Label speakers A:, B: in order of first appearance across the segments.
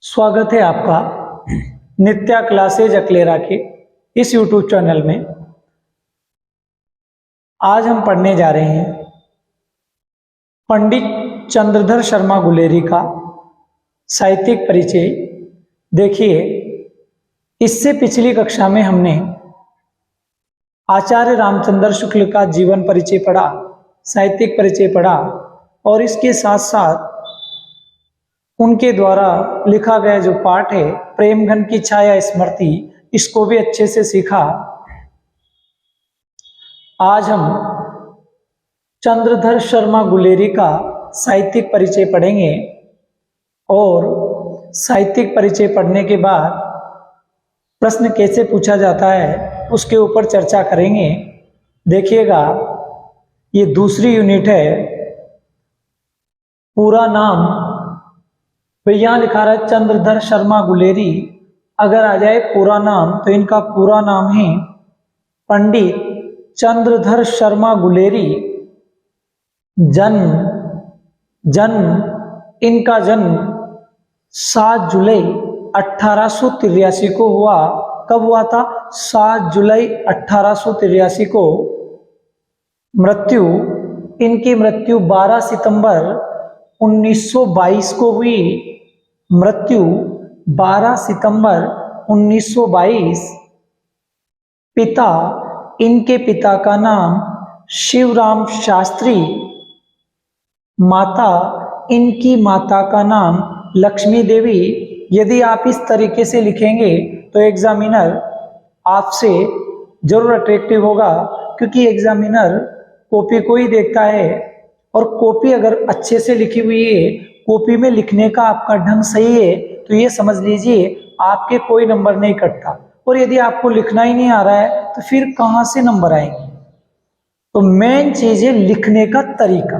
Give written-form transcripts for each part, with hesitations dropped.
A: स्वागत है आपका नित्या क्लासेज अकलेरा के इस YouTube चैनल में। आज हम पढ़ने जा रहे हैं पंडित चंद्रधर शर्मा गुलेरी का साहित्यिक परिचय। देखिए, इससे पिछली कक्षा में हमने आचार्य रामचंद्र शुक्ल का जीवन परिचय पढ़ा, साहित्यिक परिचय पढ़ा और इसके साथ साथ उनके द्वारा लिखा गया जो पाठ है प्रेमघन की छाया स्मृति, इसको भी अच्छे से सीखा। आज हम चंद्रधर शर्मा गुलेरी का साहित्यिक परिचय पढ़ेंगे और साहित्यिक परिचय पढ़ने के बाद प्रश्न कैसे पूछा जाता है उसके ऊपर चर्चा करेंगे। देखिएगा, ये दूसरी यूनिट है। पूरा नाम तो यहाँ लिखा रहा है चंद्रधर शर्मा गुलेरी। अगर आ जाए पूरा नाम तो इनका पूरा नाम है पंडित चंद्रधर शर्मा गुलेरी। इनका जन्म 7 जुलाई 1883 को हुआ। कब हुआ था? 7 जुलाई 1883 को। इनकी मृत्यु 12 सितंबर 1922 को हुई। मृत्यु 12 सितंबर 1922। इनके पिता का नाम शिवराम शास्त्री। इनकी माता का नाम लक्ष्मी देवी। यदि आप इस तरीके से लिखेंगे तो एग्जामिनर आपसे जरूर अट्रैक्टिव होगा, क्योंकि एग्जामिनर कॉपी को ही देखता है और कॉपी अगर अच्छे से लिखी हुई है, कॉपी में लिखने का आपका ढंग सही है, तो ये समझ लीजिए आपके कोई नंबर नहीं कटता। और यदि आपको लिखना ही नहीं आ रहा है तो फिर कहां से नंबर आएंगे? तो मेन चीज है लिखने का तरीका।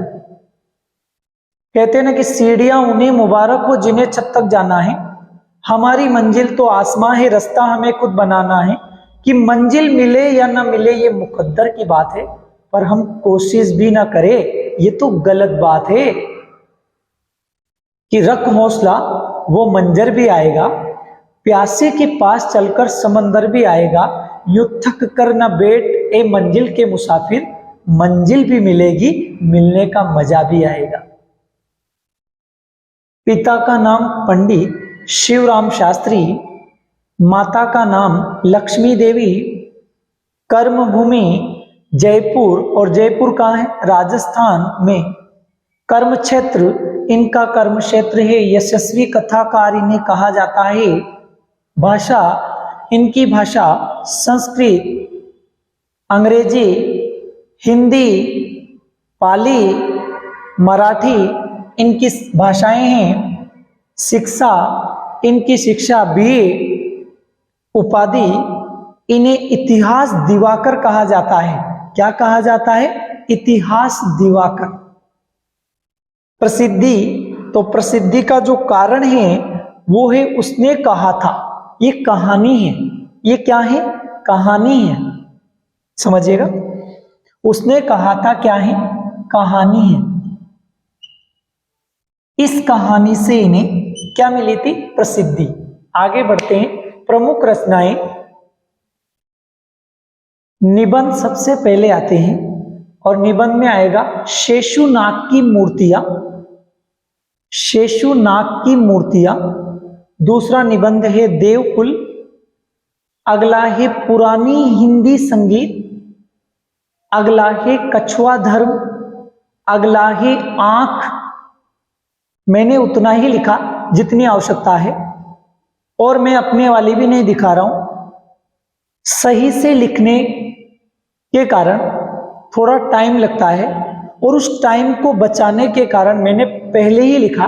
A: कहते हैं ना कि सीढ़ियां उन्हें मुबारक हो जिन्हें छत तक जाना है। हमारी मंजिल तो आसमां है, रास्ता हमें खुद बनाना है। कि मंजिल मिले या ना मिले ये मुकद्दर की बात है, पर हम कोशिश भी ना करें ये तो गलत बात है। कि रख हौसला वो मंजर भी आएगा, प्यासे के पास चलकर समंदर भी आएगा। यूं थक कर न बैठ ए मंजिल के मुसाफिर, मंजिल भी मिलेगी, मिलने का मजा भी आएगा। पिता का नाम पंडित शिवराम शास्त्री, माता का नाम लक्ष्मी देवी। कर्मभूमि जयपुर, और जयपुर कहाँ है? राजस्थान में। कर्म क्षेत्र, इनका कर्म क्षेत्र है यशस्वी कथाकारिणी कहा जाता है। भाषा, इनकी भाषा संस्कृत, अंग्रेजी, हिंदी, पाली, मराठी इनकी भाषाएं हैं। शिक्षा, इनकी शिक्षा बीए। उपाधि, इन्हें इतिहास दिवाकर कहा जाता है। क्या कहा जाता है? इतिहास दिवाकर। प्रसिद्धि, तो प्रसिद्धि का जो कारण है वो है उसने कहा था। ये कहानी है। ये क्या है? कहानी है, समझिएगा। उसने कहा था क्या है? कहानी है। इस कहानी से इन्हें क्या मिली थी? प्रसिद्धि। आगे बढ़ते हैं। प्रमुख रचनाएं, निबंध सबसे पहले आते हैं और निबंध में आएगा शेषुनाग की मूर्तियां। शेषुनाग की मूर्तियां। दूसरा निबंध है देवकुल। अगला है पुरानी हिंदी संगीत। अगला है कछुआ धर्म। अगला है आंख। मैंने उतना ही लिखा जितनी आवश्यकता है, और मैं अपने वाली भी नहीं दिखा रहा हूं। सही से लिखने के कारण थोड़ा टाइम लगता है, और उस टाइम को बचाने के कारण मैंने पहले ही लिखा,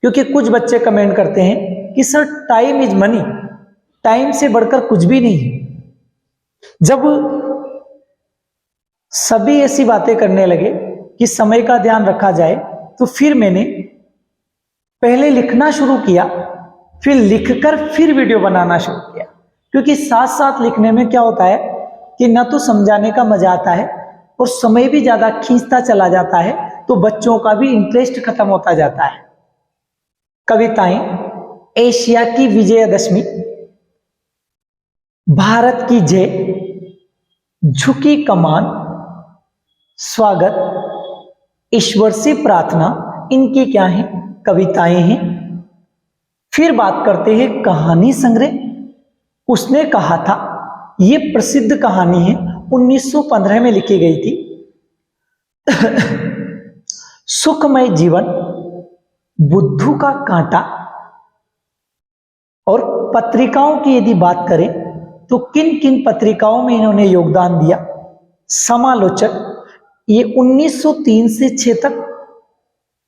A: क्योंकि कुछ बच्चे कमेंट करते हैं कि sir time is money, time से बढ़कर कुछ भी नहीं है। जब सभी ऐसी बातें करने लगे कि समय का ध्यान रखा जाए, तो फिर मैंने पहले लिखना शुरू किया, फिर लिखकर फिर वीडियो बनाना शुरू किया। क्योंकि साथ साथ लिखने में क्या होता है कि न तो समझाने का मजा आता है और समय भी ज्यादा खींचता चला जाता है, तो बच्चों का भी इंटरेस्ट खत्म होता जाता है। कविताएं, एशिया की विजयदशमी, भारत की जय, झुकी कमान, स्वागत, ईश्वर से प्रार्थना, इनकी क्या है? कविताएं हैं। फिर बात करते हैं कहानी संग्रह। उसने कहा था, ये प्रसिद्ध कहानी है, 1915 में लिखी गई थी। सुखमय जीवन, बुद्धू का कांटा। और पत्रिकाओं की यदि बात करें तो किन किन पत्रिकाओं में इन्होंने योगदान दिया? समालोचक, ये 1903 से 6 तक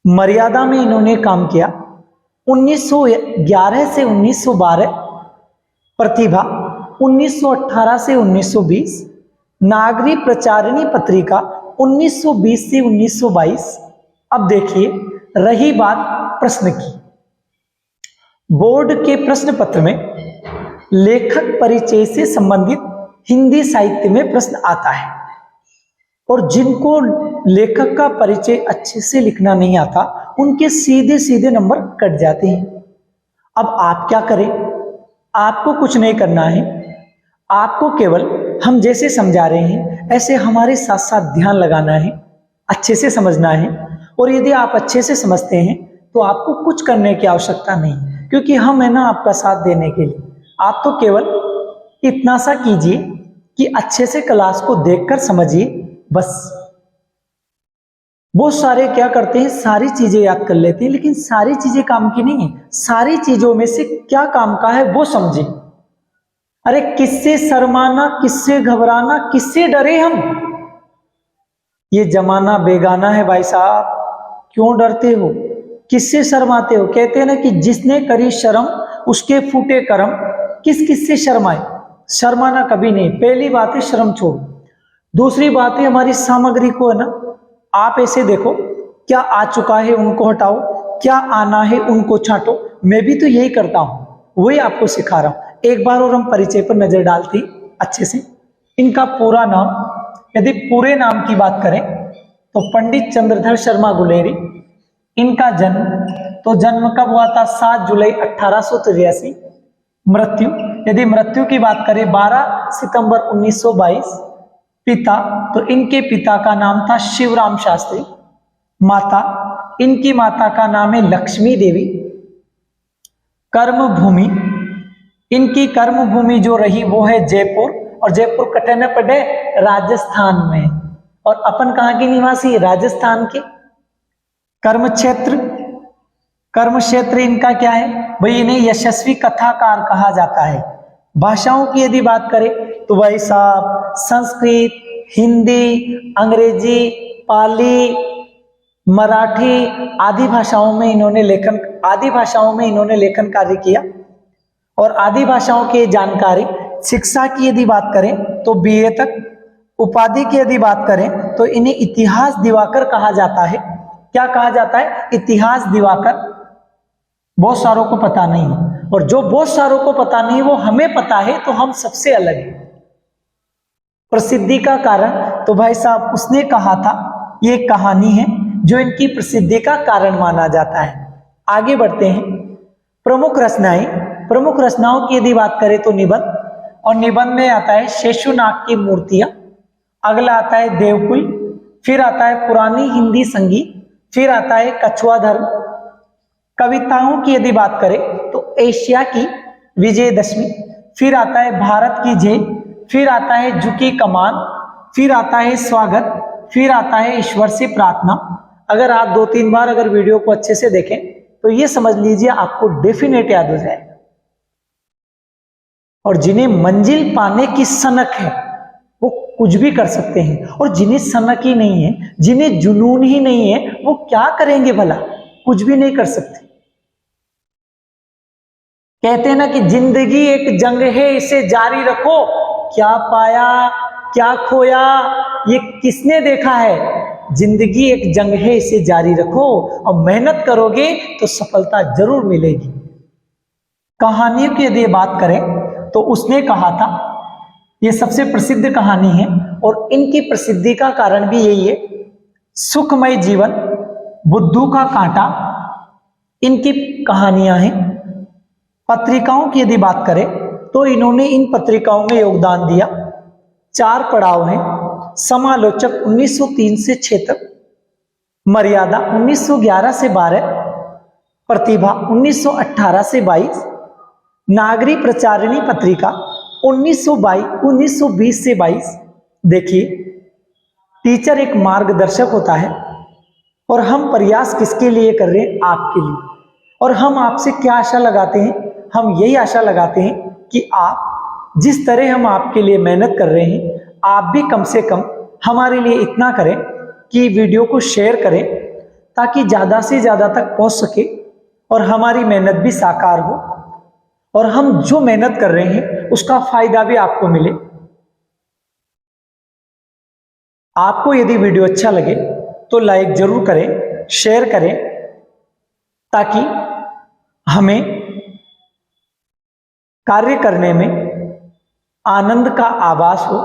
A: मर्यादा में इन्होंने काम किया। 1911 से 1912 प्रतिभा, 1918 से 1920 नागरी प्रचारिणी पत्रिका, 1920 से 1922। अब देखिए, रही बात प्रश्न की, बोर्ड के प्रश्न पत्र में लेखक परिचय से संबंधित हिंदी साहित्य में प्रश्न आता है, और जिनको लेखक का परिचय अच्छे से लिखना नहीं आता उनके सीधे सीधे नंबर कट जाते हैं। अब आप क्या करें? आपको कुछ नहीं करना है, आपको केवल हम जैसे समझा रहे हैं ऐसे हमारे साथ साथ ध्यान लगाना है, अच्छे से समझना है। और यदि आप अच्छे से समझते हैं तो आपको कुछ करने की आवश्यकता नहीं, क्योंकि हम है ना आपका साथ देने के लिए। आप तो केवल इतना सा कीजिए कि अच्छे से क्लास को देखकर समझिए, बस। बहुत सारे क्या करते हैं, सारी चीजें याद कर लेते हैं, लेकिन सारी चीजें काम की नहीं है। सारी चीजों में से क्या काम का है वो समझे। अरे किससे शर्माना, किससे घबराना, किससे डरे हम? ये जमाना बेगाना है भाई साहब, क्यों डरते हो, किससे शर्माते हो? कहते हैं ना कि जिसने करी शर्म उसके फूटे कर्म। किस किस से शर्माए? शर्माना कभी नहीं। पहली बात है शर्म छोड़ो। दूसरी बात है हमारी सामग्री को है ना, आप ऐसे देखो, क्या आ चुका है उनको हटाओ, क्या आना है उनको छांटो। मैं भी तो यही करता हूं, वही आपको सिखा रहा हूं। एक बार और हम परिचय पर नजर डालते अच्छे से। इनका पूरा नाम, यदि पूरे नाम की बात करें तो पंडित चंद्रधर शर्मा गुलेरी। इनका जन्म, तो जन्म कब हुआ था? 7 जुलाई 1883। मृत्यु, यदि मृत्यु की बात करें 12 सितंबर 1922। पिता, तो इनके पिता का नाम था शिवराम शास्त्री। माता, इनकी माता का नाम है लक्ष्मी देवी। कर्मभूमि, इनकी कर्मभूमि जो रही वो है जयपुर, और जयपुर कटे न पड़े राजस्थान में। और अपन कहाँ के निवासी? राजस्थान के। कर्म क्षेत्र, कर्म क्षेत्र इनका क्या है भाई? इन्हें यशस्वी कथाकार कहा जाता है। भाषाओं की यदि बात करें तो भाई साहब संस्कृत, हिंदी, अंग्रेजी, पाली, मराठी आदि भाषाओं में इन्होंने लेखन कार्य किया। और आदि भाषाओं की जानकारी, शिक्षा की यदि बात करें तो बीए तक। उपाधि की यदि बात करें तो इन्हें इतिहास दिवाकर कहा जाता है। क्या कहा जाता है? इतिहास दिवाकर। बहुत सारों को पता नहीं है, और जो बहुत सारों को पता नहीं वो हमें पता है, तो हम सबसे अलग हैं। प्रसिद्धि का कारण, तो भाई साहब उसने कहा था, ये कहानी है जो इनकी प्रसिद्धि का कारण माना जाता है। आगे बढ़ते हैं। प्रमुख रचनाएं, प्रमुख रचनाओं की यदि बात करें तो निबंध, और निबंध में आता है शेषुनाग की मूर्तियां। अगला आता है देवकुल, फिर आता है पुरानी हिंदी संगीत, फिर आता है कछुआ धर्म। कविताओं की यदि बात करें तो एशिया की विजयदशमी, फिर आता है भारत की जय, फिर आता है झुकी कमान, फिर आता है स्वागत, फिर आता है ईश्वर से प्रार्थना। अगर आप 2-3 बार अगर वीडियो को अच्छे से देखें तो ये समझ लीजिए आपको डेफिनेट याद हो जाएगा। और जिन्हें मंजिल पाने की सनक है वो कुछ भी कर सकते हैं, और जिन्हें सनक ही नहीं है, जिन्हें जुनून ही नहीं है, वो क्या करेंगे भला? कुछ भी नहीं कर सकते। कहते हैं ना कि जिंदगी एक जंग है, इसे जारी रखो। क्या पाया क्या खोया ये किसने देखा है? जिंदगी एक जंग है, इसे जारी रखो, और मेहनत करोगे तो सफलता जरूर मिलेगी। कहानियों की यदि बात करें तो उसने कहा था, ये सबसे प्रसिद्ध कहानी है, और इनकी प्रसिद्धि का कारण भी यही है। सुखमय जीवन, बुद्धू का कांटा, इनकी कहानियां हैं। पत्रिकाओं की यदि बात करें तो इन्होंने इन पत्रिकाओं में योगदान दिया। 4 पड़ाव हैं, समालोचक 1903 से 6 तक, मर्यादा 1911 से 12, प्रतिभा 1918 से 22, नागरी प्रचारिणी पत्रिका 1920 से 22। देखिए, टीचर एक मार्गदर्शक होता है और हम प्रयास किसके लिए कर रहे हैं? आपके लिए। और हम आपसे क्या आशा लगाते हैं? हम यही आशा लगाते हैं कि आप जिस तरह हम आपके लिए मेहनत कर रहे हैं, आप भी कम से कम हमारे लिए इतना करें कि वीडियो को शेयर करें, ताकि ज़्यादा से ज़्यादा तक पहुंच सके और हमारी मेहनत भी साकार हो और हम जो मेहनत कर रहे हैं उसका फायदा भी आपको मिले। आपको यदि वीडियो अच्छा लगे तो लाइक जरूर करें, शेयर करें, ताकि हमें कार्य करने में आनंद का आभास हो।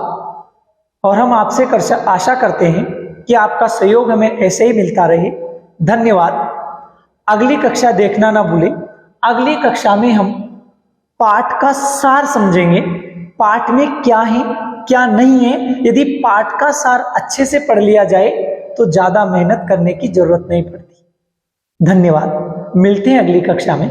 A: और हम आपसे आशा करते हैं कि आपका सहयोग हमें ऐसे ही मिलता रहे। धन्यवाद। अगली कक्षा देखना ना भूलें। अगली कक्षा में हम पाठ का सार समझेंगे, पाठ में क्या है क्या नहीं है। यदि पाठ का सार अच्छे से पढ़ लिया जाए तो ज्यादा मेहनत करने की जरूरत नहीं पड़ती। धन्यवाद। मिलते हैं अगली कक्षा में।